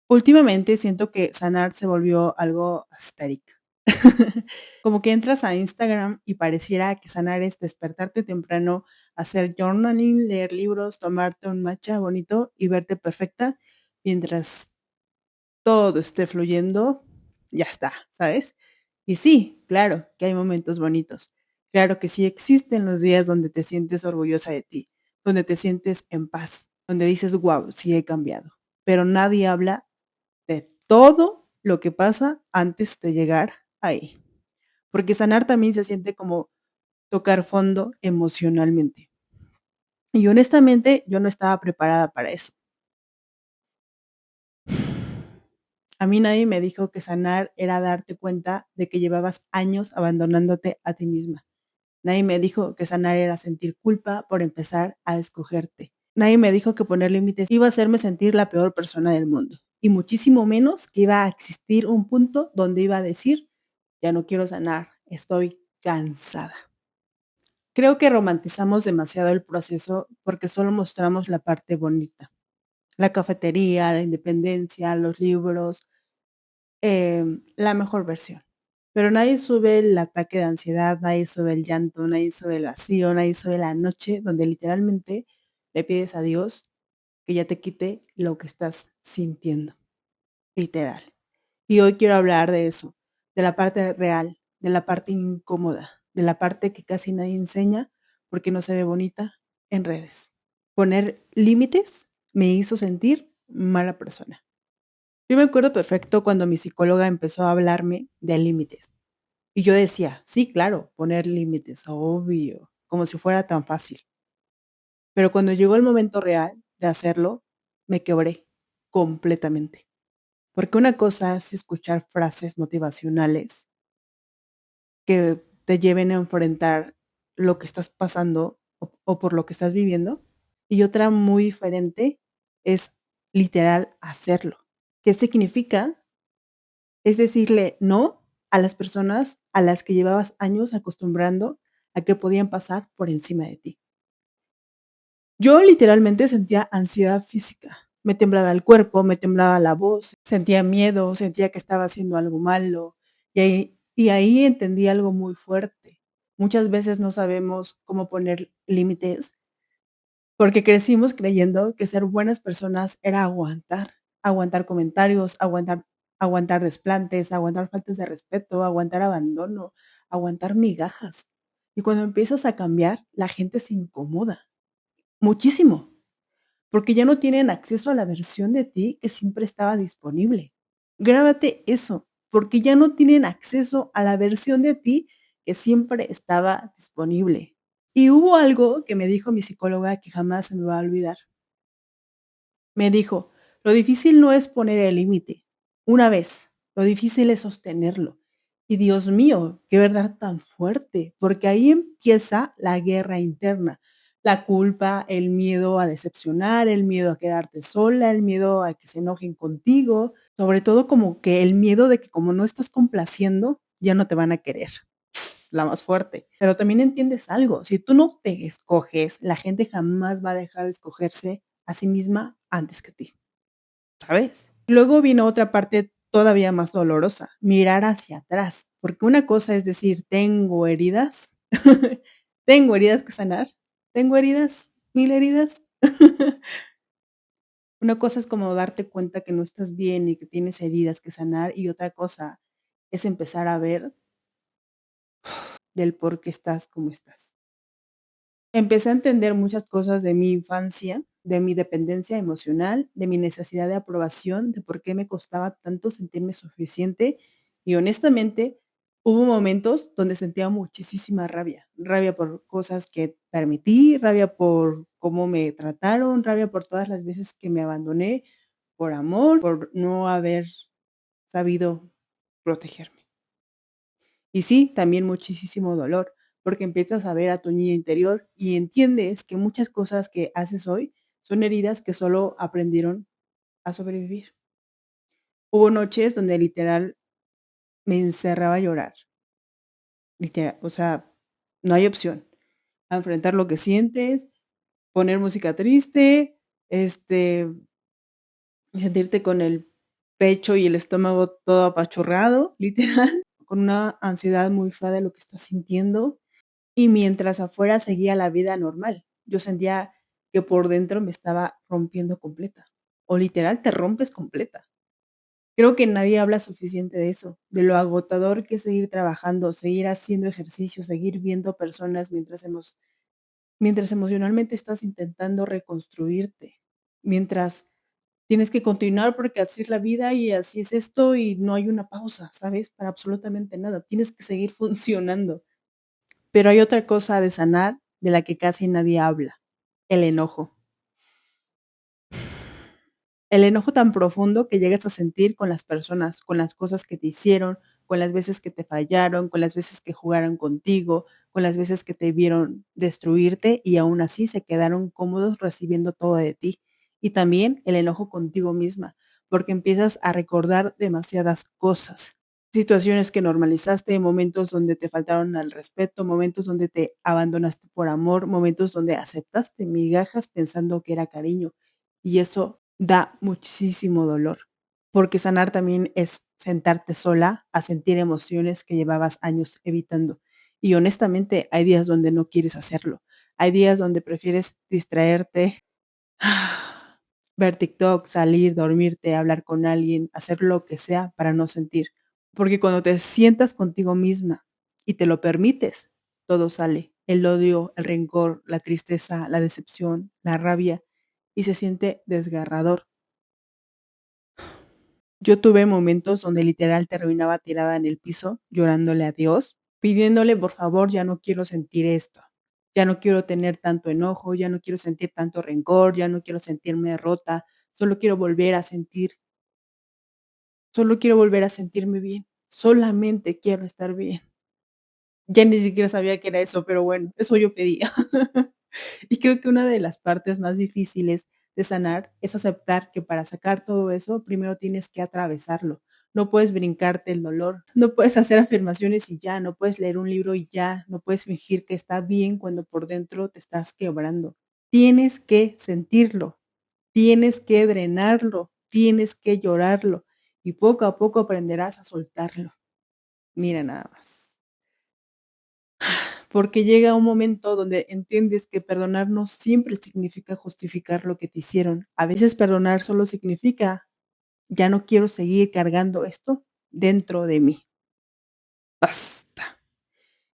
Últimamente siento que sanar se volvió algo astética. Como que entras a Instagram y pareciera que sanar es despertarte temprano, hacer journaling, leer libros, tomarte un matcha bonito y verte perfecta mientras todo esté fluyendo, ya está, ¿sabes? Y sí, claro que hay momentos bonitos. Claro que sí existen los días donde te sientes orgullosa de ti, donde te sientes en paz, donde dices, wow, sí he cambiado. Pero nadie habla de todo lo que pasa antes de llegar ahí. Porque sanar también se siente como tocar fondo emocionalmente. Y honestamente, yo no estaba preparada para eso. A mí nadie me dijo que sanar era darte cuenta de que llevabas años abandonándote a ti misma. Nadie me dijo que sanar era sentir culpa por empezar a escogerte. Nadie me dijo que poner límites iba a hacerme sentir la peor persona del mundo. Y muchísimo menos que iba a existir un punto donde iba a decir, ya no quiero sanar, estoy cansada. Creo que romantizamos demasiado el proceso porque solo mostramos la parte bonita. La cafetería, la independencia, los libros, la mejor versión. Pero nadie sube el ataque de ansiedad, nadie sube el llanto, nadie sube el vacío, nadie sube la noche donde literalmente le pides a Dios que ya te quite lo que estás sintiendo, literal. Y hoy quiero hablar de eso, de la parte real, de la parte incómoda, de la parte que casi nadie enseña porque no se ve bonita en redes. Poner límites me hizo sentir mala persona. Yo me acuerdo perfecto cuando mi psicóloga empezó a hablarme de límites. Y yo decía, sí, claro, poner límites, obvio, como si fuera tan fácil. Pero cuando llegó el momento real de hacerlo, me quebré completamente. Porque una cosa es escuchar frases motivacionales que te lleven a enfrentar lo que estás pasando o por lo que estás viviendo. Y otra muy diferente es literal hacerlo. ¿Qué significa? Es decirle no a las personas a las que llevabas años acostumbrando a que podían pasar por encima de ti. Yo literalmente sentía ansiedad física. Me temblaba el cuerpo, me temblaba la voz, sentía miedo, sentía que estaba haciendo algo malo. Y ahí entendí algo muy fuerte. Muchas veces no sabemos cómo poner límites porque crecimos creyendo que ser buenas personas era aguantar comentarios, aguantar desplantes, aguantar faltas de respeto, aguantar abandono, aguantar migajas. Y cuando empiezas a cambiar, la gente se incomoda muchísimo, porque ya no tienen acceso a la versión de ti que siempre estaba disponible. Grábate eso, porque ya no tienen acceso a la versión de ti que siempre estaba disponible. Y hubo algo que me dijo mi psicóloga que jamás se me va a olvidar. Me dijo: "Lo difícil no es poner el límite, una vez, lo difícil es sostenerlo". Y Dios mío, qué verdad tan fuerte, porque ahí empieza la guerra interna, la culpa, el miedo a decepcionar, el miedo a quedarte sola, el miedo a que se enojen contigo, sobre todo como que el miedo de que como no estás complaciendo, ya no te van a querer, la más fuerte. Pero también entiendes algo, si tú no te escoges, la gente jamás va a dejar de escogerse a sí misma antes que ti, ¿sabes? Luego vino otra parte todavía más dolorosa, mirar hacia atrás, porque una cosa es decir, tengo heridas, tengo heridas que sanar, tengo heridas, 1000 heridas. Una cosa es como darte cuenta que no estás bien y que tienes heridas que sanar, y otra cosa es empezar a ver del por qué estás como estás. Empecé a entender muchas cosas de mi infancia, de mi dependencia emocional, de mi necesidad de aprobación, de por qué me costaba tanto sentirme suficiente y honestamente hubo momentos donde sentía muchísima rabia, rabia por cosas que permití, rabia por cómo me trataron, rabia por todas las veces que me abandoné por amor, por no haber sabido protegerme. Y sí, también muchísimo dolor, porque empiezas a ver a tu niña interior y entiendes que muchas cosas que haces hoy son heridas que solo aprendieron a sobrevivir. Hubo noches donde literal me encerraba a llorar, literal, o sea, no hay opción. A enfrentar lo que sientes, poner música triste, sentirte con el pecho y el estómago todo apachurrado, literal, con una ansiedad muy fea de lo que estás sintiendo, y mientras afuera seguía la vida normal. Yo sentía que por dentro me estaba rompiendo completa, o literal te rompes completa. Creo que nadie habla suficiente de eso, de lo agotador que es seguir trabajando, seguir haciendo ejercicio, seguir viendo personas mientras emocionalmente estás intentando reconstruirte, mientras tienes que continuar porque así es la vida y así es esto y no hay una pausa, ¿sabes? Para absolutamente nada, tienes que seguir funcionando. Pero hay otra cosa de sanar de la que casi nadie habla, el enojo. El enojo tan profundo que llegas a sentir con las personas, con las cosas que te hicieron, con las veces que te fallaron, con las veces que jugaron contigo, con las veces que te vieron destruirte y aún así se quedaron cómodos recibiendo todo de ti. Y también el enojo contigo misma, porque empiezas a recordar demasiadas cosas. Situaciones que normalizaste, momentos donde te faltaron al respeto, momentos donde te abandonaste por amor, momentos donde aceptaste migajas pensando que era cariño, y eso da muchísimo dolor, porque sanar también es sentarte sola a sentir emociones que llevabas años evitando. Y honestamente, hay días donde no quieres hacerlo. Hay días donde prefieres distraerte, ver TikTok, salir, dormirte, hablar con alguien, hacer lo que sea para no sentir. Porque cuando te sientas contigo misma y te lo permites, todo sale. El odio, el rencor, la tristeza, la decepción, la rabia, y se siente desgarrador. Yo tuve momentos donde literal terminaba tirada en el piso, llorándole a Dios, pidiéndole: "Por favor, ya no quiero sentir esto, ya no quiero tener tanto enojo, ya no quiero sentir tanto rencor, ya no quiero sentirme rota, solo quiero volver a sentir, solo quiero volver a sentirme bien, solamente quiero estar bien". Ya ni siquiera sabía qué era eso, pero bueno, eso yo pedía. Y creo que una de las partes más difíciles de sanar es aceptar que para sacar todo eso, primero tienes que atravesarlo. No puedes brincarte el dolor, no puedes hacer afirmaciones y ya, no puedes leer un libro y ya, no puedes fingir que está bien cuando por dentro te estás quebrando. Tienes que sentirlo, tienes que drenarlo, tienes que llorarlo y poco a poco aprenderás a soltarlo. Mira nada más. Porque llega un momento donde entiendes que perdonar no siempre significa justificar lo que te hicieron. A veces perdonar solo significa, ya no quiero seguir cargando esto dentro de mí. Basta.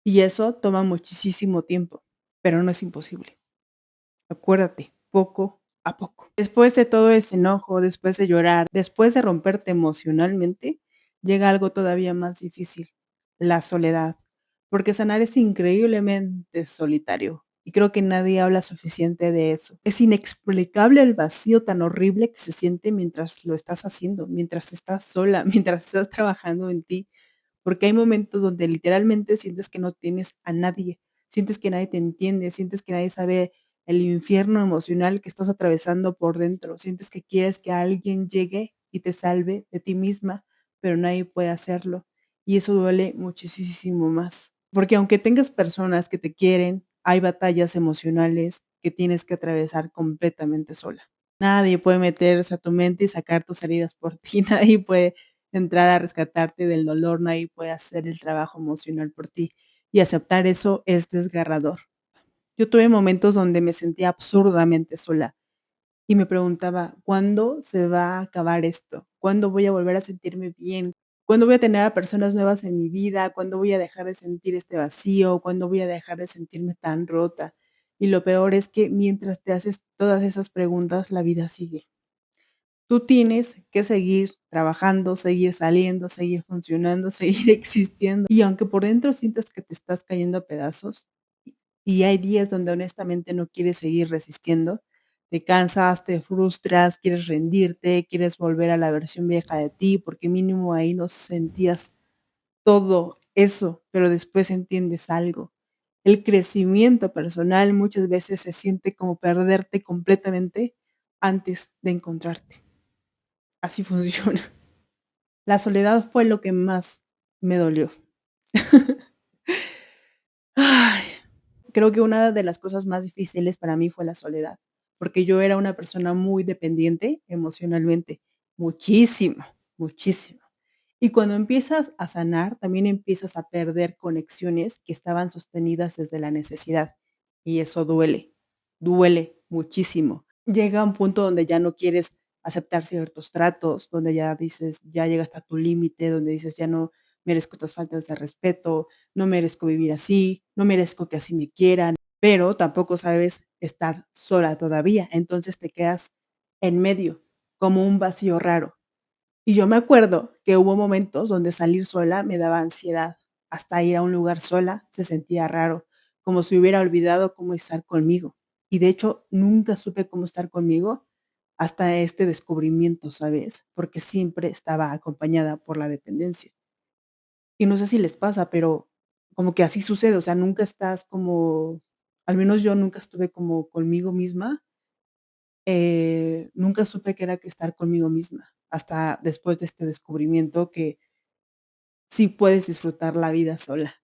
Y eso toma muchísimo tiempo, pero no es imposible. Acuérdate, poco a poco. Después de todo ese enojo, después de llorar, después de romperte emocionalmente, llega algo todavía más difícil, la soledad, porque sanar es increíblemente solitario y creo que nadie habla suficiente de eso. Es inexplicable el vacío tan horrible que se siente mientras lo estás haciendo, mientras estás sola, mientras estás trabajando en ti. Porque hay momentos donde literalmente sientes que no tienes a nadie, sientes que nadie te entiende, sientes que nadie sabe el infierno emocional que estás atravesando por dentro, sientes que quieres que alguien llegue y te salve de ti misma, pero nadie puede hacerlo. Y eso duele muchísimo más, porque aunque tengas personas que te quieren, hay batallas emocionales que tienes que atravesar completamente sola. Nadie puede meterse a tu mente y sacar tus heridas por ti, nadie puede entrar a rescatarte del dolor, nadie puede hacer el trabajo emocional por ti, y aceptar eso es desgarrador. Yo tuve momentos donde me sentía absurdamente sola y me preguntaba: "¿Cuándo se va a acabar esto? ¿Cuándo voy a volver a sentirme bien? ¿Cuándo voy a tener a personas nuevas en mi vida? ¿Cuándo voy a dejar de sentir este vacío? ¿Cuándo voy a dejar de sentirme tan rota?". Y lo peor es que mientras te haces todas esas preguntas, la vida sigue. Tú tienes que seguir trabajando, seguir saliendo, seguir funcionando, seguir existiendo. Y aunque por dentro sientas que te estás cayendo a pedazos, y hay días donde honestamente no quieres seguir resistiendo, te cansas, te frustras, quieres rendirte, quieres volver a la versión vieja de ti, porque mínimo ahí no sentías todo eso, pero después entiendes algo. El crecimiento personal muchas veces se siente como perderte completamente antes de encontrarte. Así funciona. La soledad fue lo que más me dolió. Ay, creo que una de las cosas más difíciles para mí fue la soledad, porque yo era una persona muy dependiente emocionalmente, muchísimo. muchísimo. Y cuando empiezas a sanar, también empiezas a perder conexiones que estaban sostenidas desde la necesidad, y eso duele muchísimo. Llega un punto donde ya no quieres aceptar ciertos tratos, donde ya dices, ya llegas hasta tu límite, donde dices, ya no merezco estas faltas de respeto, no merezco vivir así, no merezco que así me quieran, pero tampoco sabes estar sola todavía, entonces te quedas en medio, como un vacío raro. Y yo me acuerdo que hubo momentos donde salir sola me daba ansiedad, hasta ir a un lugar sola se sentía raro, como si hubiera olvidado cómo estar conmigo. Y de hecho, nunca supe cómo estar conmigo hasta este descubrimiento, ¿sabes? Porque siempre estaba acompañada por la dependencia. Y no sé si les pasa, pero como que así sucede, o sea, nunca estás como, al menos yo nunca estuve como conmigo misma, nunca supe qué era que estar conmigo misma, hasta después de este descubrimiento que sí puedes disfrutar la vida sola.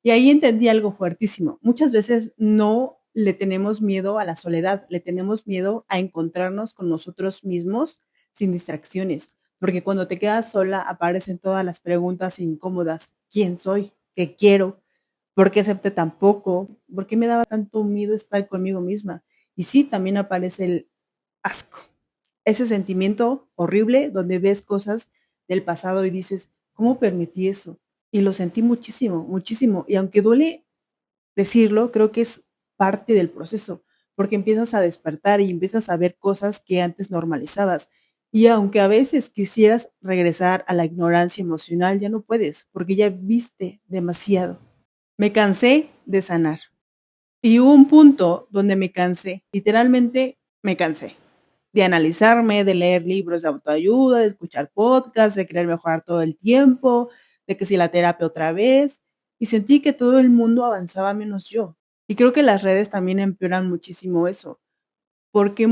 Y ahí entendí algo fuertísimo. Muchas veces no le tenemos miedo a la soledad, le tenemos miedo a encontrarnos con nosotros mismos sin distracciones, porque cuando te quedas sola aparecen todas las preguntas incómodas. ¿Quién soy? ¿Qué quiero? ¿Por qué acepté tan poco? ¿Por qué me daba tanto miedo estar conmigo misma? Y sí, también aparece el asco, ese sentimiento horrible donde ves cosas del pasado y dices: "¿Cómo permití eso?". Y lo sentí muchísimo, muchísimo. Y aunque duele decirlo, creo que es parte del proceso, porque empiezas a despertar y empiezas a ver cosas que antes normalizabas. Y aunque a veces quisieras regresar a la ignorancia emocional, ya no puedes, porque ya viste demasiado. Me cansé de sanar. Y hubo un punto donde me cansé, literalmente me cansé de analizarme, de leer libros de autoayuda, de escuchar podcasts, de querer mejorar todo el tiempo, de que si la terapia otra vez, y sentí que todo el mundo avanzaba menos yo. Y creo que las redes también empeoran muchísimo eso, porque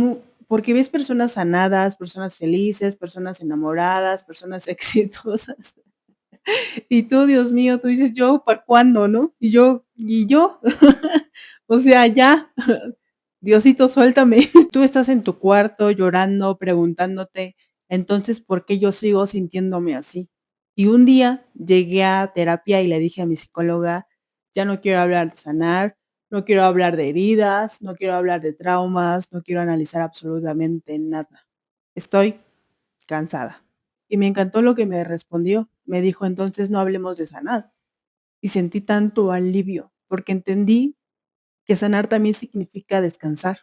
porque ves personas sanadas, personas felices, personas enamoradas, personas exitosas, y tú, Dios mío, tú dices: "¿Yo para cuándo?", ¿no? ¿Y yo? O sea, ya, Diosito, suéltame. Tú estás en tu cuarto llorando, preguntándote, entonces, ¿por qué yo sigo sintiéndome así? Y un día llegué a terapia y le dije a mi psicóloga: "Ya no quiero hablar de sanar, no quiero hablar de heridas, no quiero hablar de traumas, no quiero analizar absolutamente nada. Estoy cansada". Y me encantó lo que me respondió. Me dijo: "Entonces no hablemos de sanar". Y sentí tanto alivio, porque entendí que sanar también significa descansar.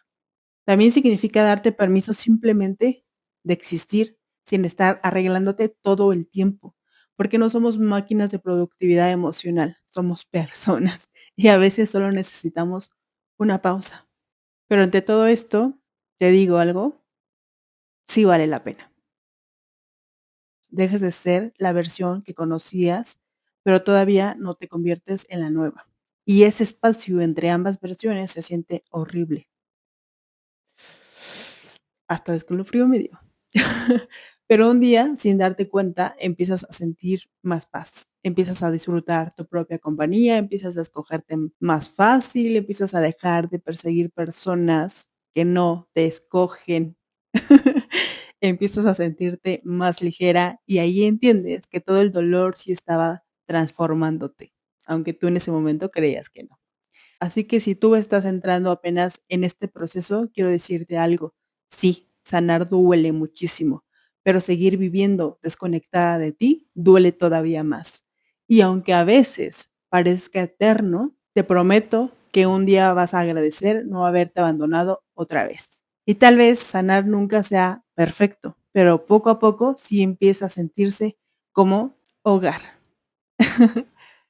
También significa darte permiso simplemente de existir, sin estar arreglándote todo el tiempo, porque no somos máquinas de productividad emocional, somos personas y a veces solo necesitamos una pausa. Pero ante todo esto, te digo algo, sí vale la pena. Dejas de ser la versión que conocías, pero todavía no te conviertes en la nueva. Y ese espacio entre ambas versiones se siente horrible. Hasta escalofrío me dio. Pero un día, sin darte cuenta, empiezas a sentir más paz, empiezas a disfrutar tu propia compañía, empiezas a escogerte más fácil, empiezas a dejar de perseguir personas que no te escogen. Empiezas a sentirte más ligera y ahí entiendes que todo el dolor sí estaba transformándote, aunque tú en ese momento creías que no. Así que si tú estás entrando apenas en este proceso, quiero decirte algo. Sí, sanar duele muchísimo, pero seguir viviendo desconectada de ti duele todavía más. Y aunque a veces parezca eterno, te prometo que un día vas a agradecer no haberte abandonado otra vez. Y tal vez sanar nunca sea perfecto, pero poco a poco sí empieza a sentirse como hogar.